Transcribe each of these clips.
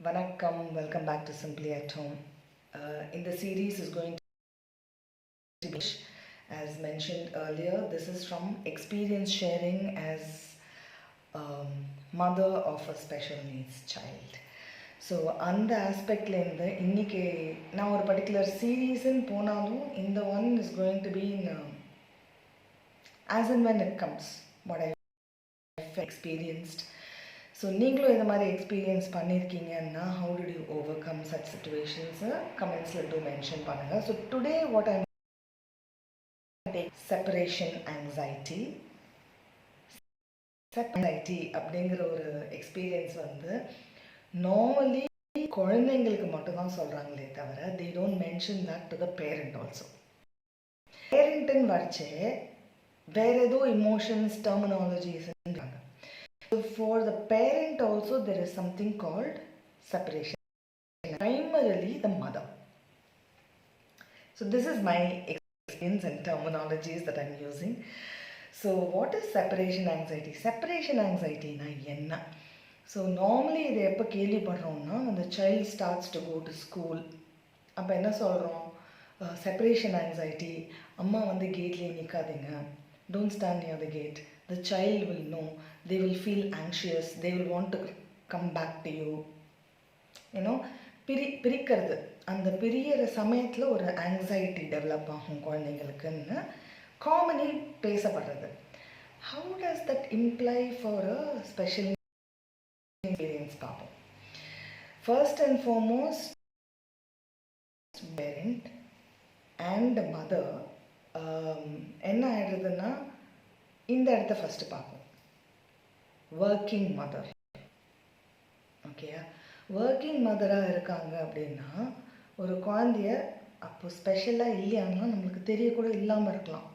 Vanakkam, welcome back to Simply at Home. In the series is going to be, as mentioned earlier, this is from experience sharing as mother of a special needs child. So அந்த ஆஸ்பெக்ட்லேருந்து இன்றைக்கி நான் ஒரு particular சீரீஸ்ன்னு போனாலும் இந்த one is going to be in us and when it comes what I experienced. So நீங்களும் இந்த மாதிரி எக்ஸ்பீரியன்ஸ் பண்ணியிருக்கீங்கன்னா how did you overcome such சிச்சுவேஷன்ஸை கமெண்ட்ஸில் டூ மென்ஷன் பண்ணுங்கள். So today what I separation anxiety. Anxiety அப்படிங்கிற ஒரு experience வந்து நார்மலி குழந்தைங்களுக்கு மட்டும்தான் சொல்கிறாங்களே தவிர they don't mention that to the parent also. பேரண்ட்டுன்னு வரைச்சே வேறு ஏதோ emotions டெர்மினாலஜிஸ்ன்றாங்க. So for the parent also there is something called separation, primarily the mother. So this is my experience and terminologies that I'm using. So what is separation anxiety? Separation anxiety na enna? So normally இது எப்போ கேள்விப்படுறோம்னா அந்த child starts to go to school. அப்போ என்ன சொல்கிறோம், separation anxiety, அம்மா வந்து கேட்லேயே நிற்காதீங்க, don't stand near the gate, the child will know, they will feel anxious, they will want to come back to you. ஏன்னோ பிரிக்கிறது, அந்த பிரியிற சமயத்தில் ஒரு ஆங்ஸைட்டி டெவலப் ஆகும் குழந்தைங்களுக்குன்னு காமனி பேசப்படுறது. How does that imply for a special experience பார்ப்போம். First and foremost, parent and mother என்ன ஆயிடுறதுன்னா இந்த இடத்த ஃபஸ்ட்டு பார்ப்போம். Working mother. ஓகேயா, ஒர்க்கிங் மதராக இருக்காங்க அப்படின்னா ஒரு குழந்தைய அப்போ ஸ்பெஷலாக இல்லையாங்கன்னா நம்மளுக்கு தெரியக்கூட இல்லாமல் இருக்கலாம்.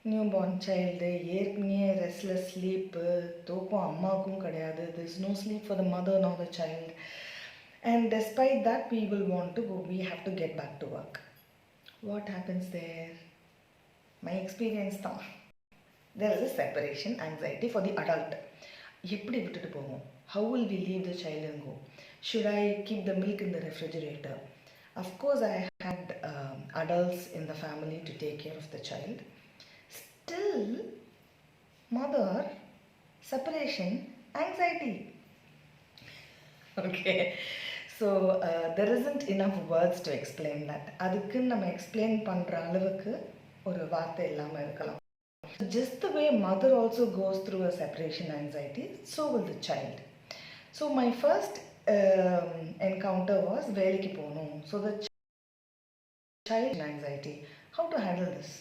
நியூ பார்ன் சைல்டு ஏற்கனவே ரெஸ்ட்லெஸ் ஸ்லீப்பு, தூக்கம் அம்மாவுக்கும் கிடையாது, there is no sleep for the mother nor the child, and despite that we will want to go, we have to get back to work. What happens there? My experience தான், there is a separation anxiety for the adult. எப்படி விட்டுட்டு போவோம்? How will we leave the child and go? Should I keep the milk in the refrigerator? Of course I had adults in the family to take care of the child. Still, mother, separation, anxiety. Okay, so there isn't enough words to explain that. அதுக்கு நம்ம explain பண்ணுற அளவுக்கு ஒரு வார்த்தை இல்லாமல் இருக்கலாம். Just the way mother also goes through a separation anxiety, so will the child. So my first encounter was வேலைக்கு போகணும். So the child anxiety, how to handle this?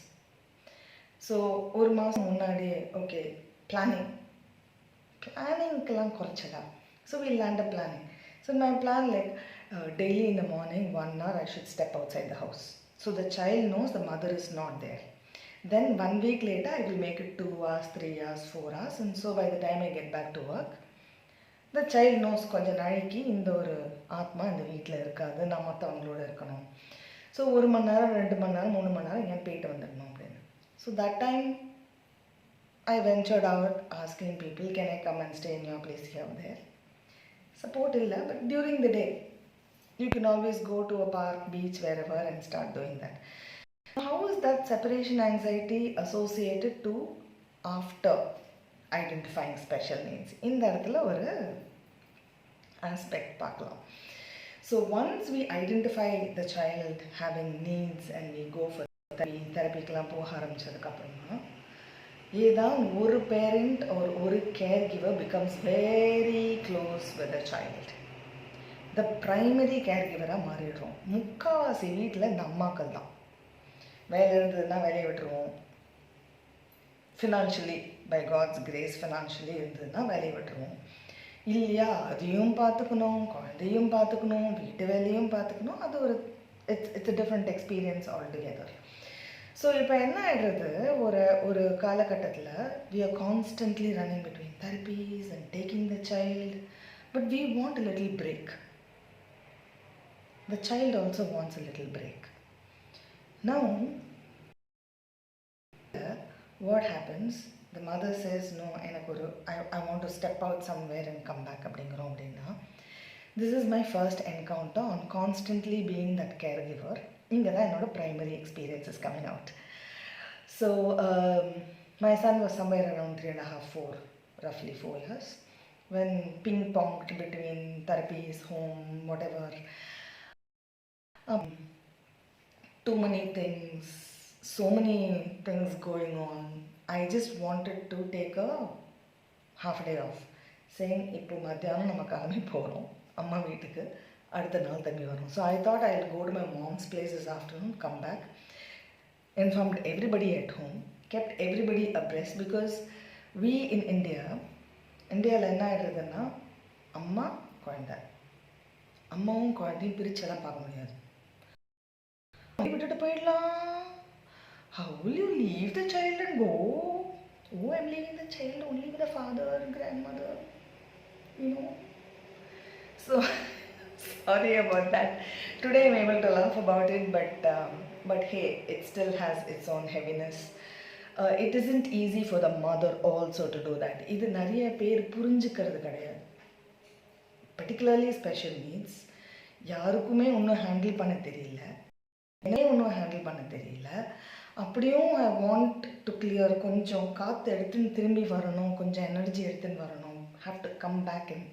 So ஒரு மாதம் முன்னாடியே ஓகே பிளானிங்க்கெலாம் குறைச்சதா. So we land a planning. So my plan like daily in the morning 1 hour I should step outside the house. So the child knows the mother is not there. Then 1 week later I will make it 2 hours, 3 hours, 4 hours, and so by the time I get back to work the child knows கொஞ்சம் நாளைக்கு இந்த ஒரு ஆத்மா இந்த வீட்டில் இருக்காது, நான் மற்றவங்களோட இருக்கணும். ஸோ 1 மணி நேரம் 2 மணி நேரம் 3 மணி நேரம் எங்கேயும் போயிட்டு வந்துடணும் அப்படின்னு. So that time I ventured out asking people, can I come and stay in your place here or there? Support illa, but during the day you can always go to a park, beach, wherever and start doing that. How is that separation anxiety associated to after identifying special needs? In இடத்துல ஒரு aspect பார்க்கலாம். So once we identify the child having needs and we go for தெரப்பிக்கெலாம் போக ஆரம்பித்ததுக்கப்புறமா ஏதான் ஒரு parent ஒரு care giver becomes very close with the child. The primary care கிவராக மாறிடுறோம். முக்கால்வாசி வீட்டில் இந்த அம்மாக்கள் தான். வேலை இருந்ததுன்னா வேலையை விட்டுருவோம். Financially by God's grace financially இருந்ததுன்னா வேலையை விட்டுருவோம். இல்லையா அதையும் பார்த்துக்கணும், குழந்தையும் பார்த்துக்கணும், வீட்டு வேலையும் பார்த்துக்கணும். அது ஒரு it's a different experience all together. So இப்போ என்ன ஆகிடுறது, ஒரு காலகட்டத்தில் we are constantly running between therapies and taking the child, but we want a little break. The child also wants a little break. Now what happens, the mother says no, I want to step out somewhere and come back அப்படிங்கிறோம். அப்படின்னா This is my first encounter on constantly being that caregiver. இங்கே தான் என்னோட primary experiences coming out. So my son was somewhere around 3.5, 4, roughly 4 years, when ping-ponged between therapies, home, whatever. Too many things, so many things going on. I just wanted to take a half a day off, saying இப்போ மத்தியானம் நம்ம கிளம்பி போகிறோம் அம்மா வீட்டுக்கு, அடுத்த நாள் தம்பி வரும். So I thought I'll go to my mom's place this afternoon, come back, informed everybody at home, kept everybody abreast, because we in இந்தியாவில் என்ன ஆகிடுறதுன்னா, அம்மா குழந்தை, அம்மாவும் குழந்தையும் பிரிச்செல்லாம் பார்க்க முடியாது. விட்டுட்டு போயிடலாம். How will you leave the child and go? Oh, I'm leaving the child only with the father and grandmother, you know. So sorry about that. Today I'm able to laugh about it, but hey, it still has its own heaviness. It isn't easy for the mother also to do that. இது நிறைய பேர் புரிஞ்சுக்கிறது கிடையாது. Particularly special needs யாருக்குமே இன்னும் handle பண்ண தெரியல, இன்னும் ஹேண்டில் பண்ண தெரியல. அப்படியும் ஐ வாண்ட் டு கிளியர், கொஞ்சம் காற்று எடுத்துன்னு திரும்பி வரணும், கொஞ்சம் எனர்ஜி எடுத்துன்னு வரணும், have to come back and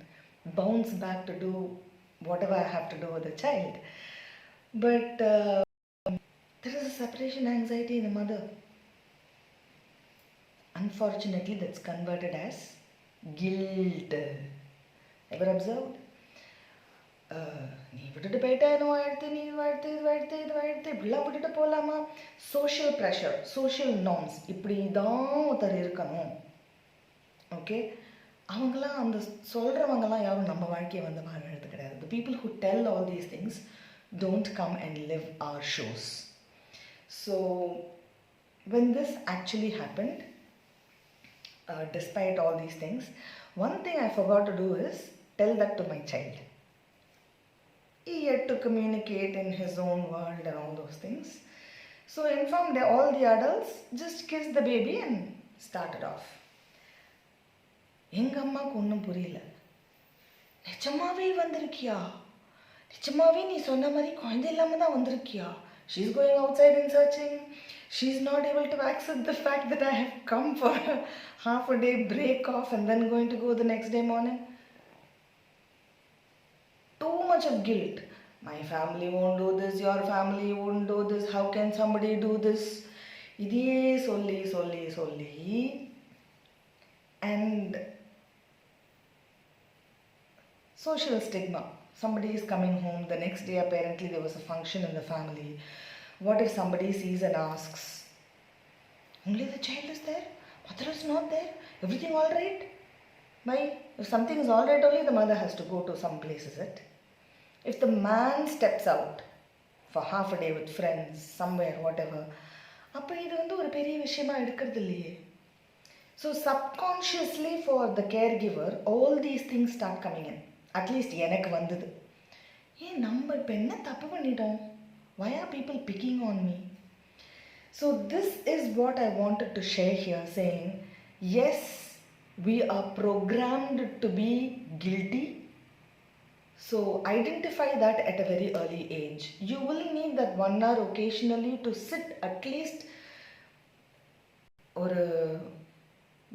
bounce back to do whatever I have to do with the child. But there is a separation anxiety in the mother. Unfortunately, that's converted as guilt. Ever observed? நீ விட்டுட்டு போயிட்டா என்னவோ ஆயிடுத்து, நீ வாழ்த்து இப்படிலாம் விட்டுட்டு போகலாமா? சோஷியல் ப்ரெஷர், சோஷியல் நார்ம்ஸ், இப்படி தான் ஒருத்தர் இருக்கணும். ஓகே, அவங்களாம் அந்த சொல்கிறவங்கலாம் யாரும் நம்ம வாழ்க்கையை வந்து வாழ்றது கிடையாது. The people who tell all these things don't come and live our shows. So when this actually happened, despite all these things, one thing I forgot to do is tell that to my child. He had to communicate in his own world and all those things. So informed all the adults, just kiss the baby and started off. எங்கள் அம்மாவுக்கு ஒன்றும் புரியல. நிஜமாவே வந்திருக்கியா? நிஜமாவே நீ சொன்ன மாதிரி குழந்தை இல்லாமல் தான் வந்திருக்கியா? She is going outside and searching. She is not able to accept the fact that I have come for a half a day break off and then going to go the next day morning. Too much of guilt. My family won't do this, your family won't do this, how can somebody do this? இதே சொல்லி and social stigma. Somebody is coming home the next day, apparently there was a function in the family. What if somebody sees and asks, only the child is there, mother is not there, everything all right? Why? If something is all right, only the mother has to go to some place, is it? If the man steps out for half a day with friends, somewhere, whatever, அப்போ இது வந்து ஒரு பெரிய விஷயமா எடுக்கிறது இல்லையே. So subconsciously for the caregiver, all these things start coming in. At least எனக்கு வந்தது. நம்ம இப்போ என்ன தப்பு பண்ணிட்டோம்? Why are people picking on me? So this is what I wanted to share here, saying, yes, we are programmed to be guilty. So identify that at a very early age. You will need that 1 hour occasionally to sit at least ஒரு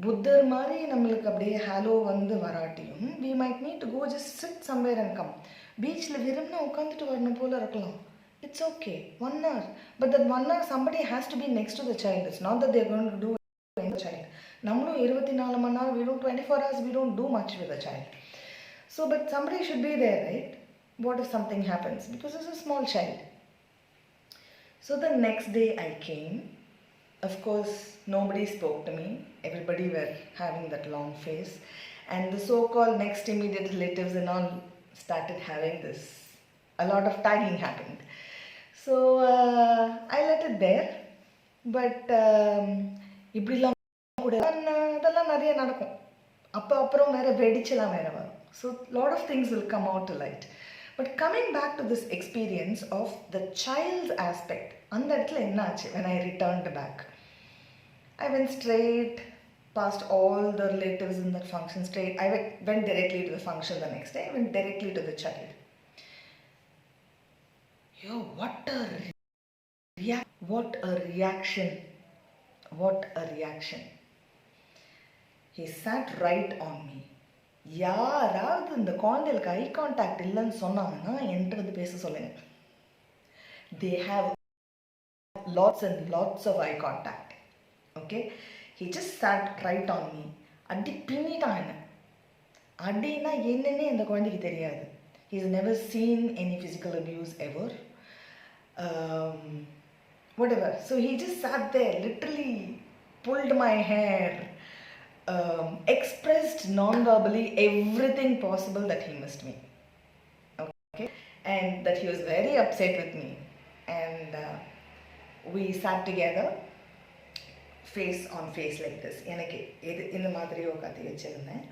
புத்தர் மாதிரி நம்மளுக்கு அப்படியே hello வந்து வராட்டியும் we might need to go just sit somewhere and come. பீச்சில் விரும்பினா உட்காந்துட்டு வரணும் போல இருக்கலாம். It's okay, 1 hour. But that 1 hour somebody has to be next to the child. It's not that they're going to do with the child. நம்மளும் 24 மணி நேரம், we don't 24 hours, we don't do much with the child. So, but somebody should be there, right? What if something happens? Because it's a small child. So the next day I came. Of course, nobody spoke to me. Everybody were having that long face. And the so-called next immediate relatives and all started having this. A lot of tagging happened. So, I let it there. But, இப்படிலாம் கூட அதெல்லாம் நிறைய நடக்கும். அப்புறம் வேறு வெடிச்செல்லாம் வேறு வரும். So, lot of things will come out to light. But coming back to this experience of the child's aspect, அந்த இடத்துல என்ன ஆச்சு when I returned back? I went straight past all the relatives in that function straight. I went directly to the function the next day. I went directly to the child. Yo, what a reaction. What a reaction. He sat right on me. யாராவது இந்த குழந்தைகளுக்கு eye contact இல்லைன்னு சொன்னாங்கன்னா என்கிட்ட வந்து பேச சொல்லுங்க. They have lots and lots of eye contact. Okay, he just sat right on me. அடி பின்னிட்டான் என்ன. அடினா என்னன்னே அந்த குழந்தைக்கு தெரியாது. He's never seen any physical abuse ever. Whatever. So he just sat there, literally pulled my hair, expressed non-verbally everything possible that he missed me. Okay, and that he was very upset with me. And we sat together, face on face like this. எனக்கு இது இந்த மாதிரி உட்காந்து வச்சிருந்தேன்.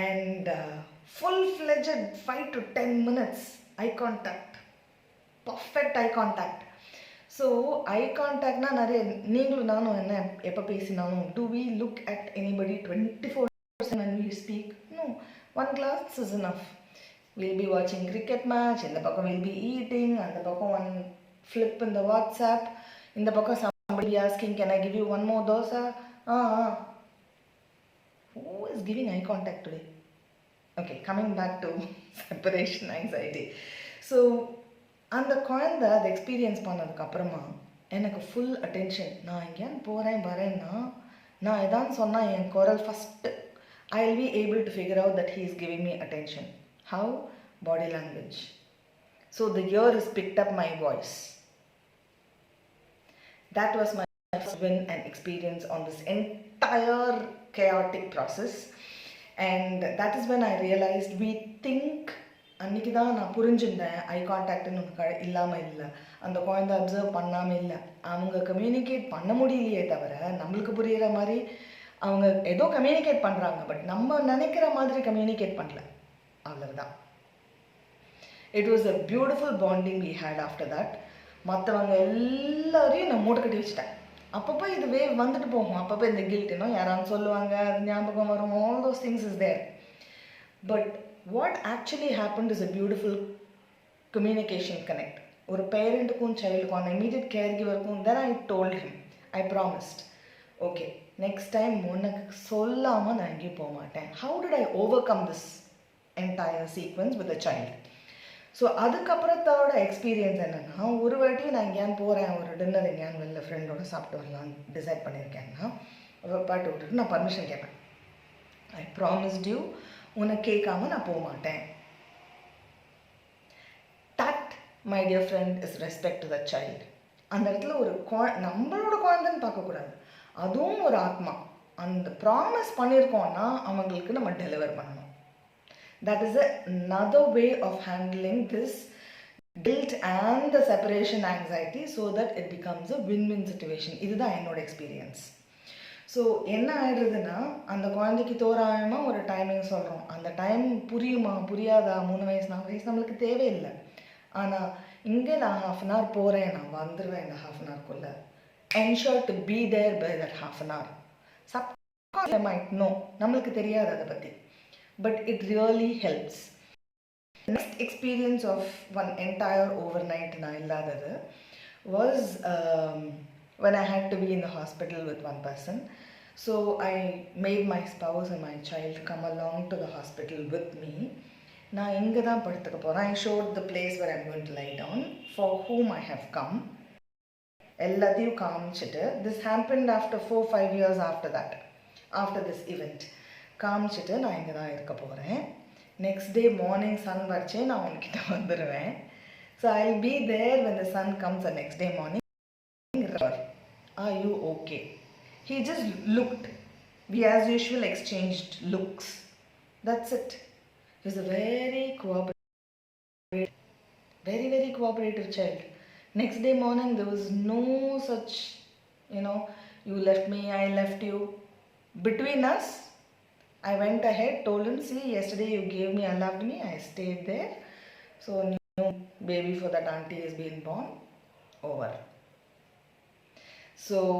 And full-fledged 5 to 10 minutes eye contact. Perfect eye contact. So eye contact na நிறைய நீங்களும் நானும் என்ன எப்போ பேசினாலும் do we look at anybody 24/7 when we speak? No, one glance is enough. We'll be watching cricket match, இந்த பக்கம் we'll be eating, அந்த பக்கம் one flip in the WhatsApp, இந்த பக்கம் somebody asking can I give you one more dosa? Who is giving eye contact today? Okay, coming back to separation anxiety. So அந்த குழந்தை அதை experience பண்ணதுக்கப்புறமா எனக்கு full attention. நான் எங்கேயான்னு போகிறேன் வரேன்னா நான் எதான்னு சொன்னால் என் குரல் first I will be able to figure out that he is giving me attention. How? Body language. So the year is picked up my voice. That was my first win and experience on this entire chaotic process. And that is when I realized we think அன்றைக்கி தான் நான் புரிஞ்சுட்டேன் ஐ கான்டாக்ட்னு ஒன்று இல்லாமல் இல்லை, அந்த குழந்தை observe பண்ணாமல் இல்லை, அவங்க கம்யூனிகேட் பண்ண முடியலையே தவிர நம்மளுக்கு புரிகிற மாதிரி அவங்க ஏதோ கம்யூனிகேட் பண்ணுறாங்க, பட் நம்ம நினைக்கிற மாதிரி கம்யூனிகேட் பண்ணல, அவ்வளவுதான். It was a beautiful bonding we had after that. மற்றவங்க எல்லாரையும் நான் மூட்டை கட்டி வச்சுட்டேன். அப்பப்போ இது வேவ் வந்துட்டு போகும், அப்பப்போ இந்த கில்ட்டுனோ யாராவது சொல்லுவாங்க, அது ஞாபகம் வரும், all those things is there. But what actually happened is a beautiful communication connect. ஒரு பேரண்ட்டுக்கும் சைல்டுக்கும் அந்த immediate கேர்கிவருக்கும் then I told him, I promised, okay, next time உனக்கு சொல்லாமல் நான் எங்கேயும் போக மாட்டேன். How did I overcome this entire sequence with the child? So அதுக்கப்புறத்தோட experience என்னென்னா, ஒரு வாட்டி நான் எங்கேயான்னு போகிறேன், ஒரு டின்னர் எங்கேயான்னு வெளில ஃப்ரெண்டோட சாப்பிட்டு வரலான்னு டிசைட் பண்ணியிருக்கேன்னா பாட்டு விட்டுட்டு நான் பர்மிஷன் கேட்பேன். ஐ ப்ராமிஸ்ட் யூ, உன்னை கேட்காம நான் போக மாட்டேன். That my dear friend is respect to the child. அந்த இடத்துல ஒரு நம்மளோட குழந்தைன்னு பார்க்கக்கூடாது, அதுவும் ஒரு ஆத்மா. அந்த ப்ராமிஸ் பண்ணியிருக்கோன்னா அவங்களுக்கு நம்ம டெலிவர் பண்ணணும். That is another way of handling this guilt and the separation anxiety so that it becomes a win-win situation. இதுதான் என்னோட எக்ஸ்பீரியன்ஸ். ஸோ என்ன ஆயிடுறதுன்னா, அந்த குழந்தைக்கு தோராயமாக ஒரு டைமிங் சொல்கிறோம், அந்த டைம் புரியுமா புரியாதா, 3 வயசு 4 வயசு நம்மளுக்கு தேவையில்லை. ஆனால் இங்கே நான் 1/2 hour போகிறேன், நான் வந்துடுவேன் இந்த 1/2 hourக்குள்ளே. ensure to be there by that 1/2 hour. Subconsciously I might know, நம்மளுக்கு தெரியாது அதை பற்றி, but it really helps. Next experience of one entire overnight na illadadu was when I had to be in the hospital with one person. So I made my spouse and my child come along to the hospital with me. Na inga dhaan paduthuka poren. I showed the place where I'm going to lie down, for whom I have come. Elladhiyum kaamichittu, this happened after 4-5 years after that, after this event. காமிச்சிட்டு நான் இங்கே தான் இருக்க போகிறேன். Next day morning sun வரைச்சே நான் உன்கிட்ட வந்துடுவேன். So I will be there when the sun comes the next day morning. Are you okay? He just looked. We as usual exchanged looks. That's it. He was a very cooperative child. Next day morning there was no such, you left me, I left you. Between us, I went ahead, told him, see, yesterday you gave me, I loved me, I stayed there. So new baby for that auntie has been born. Over. So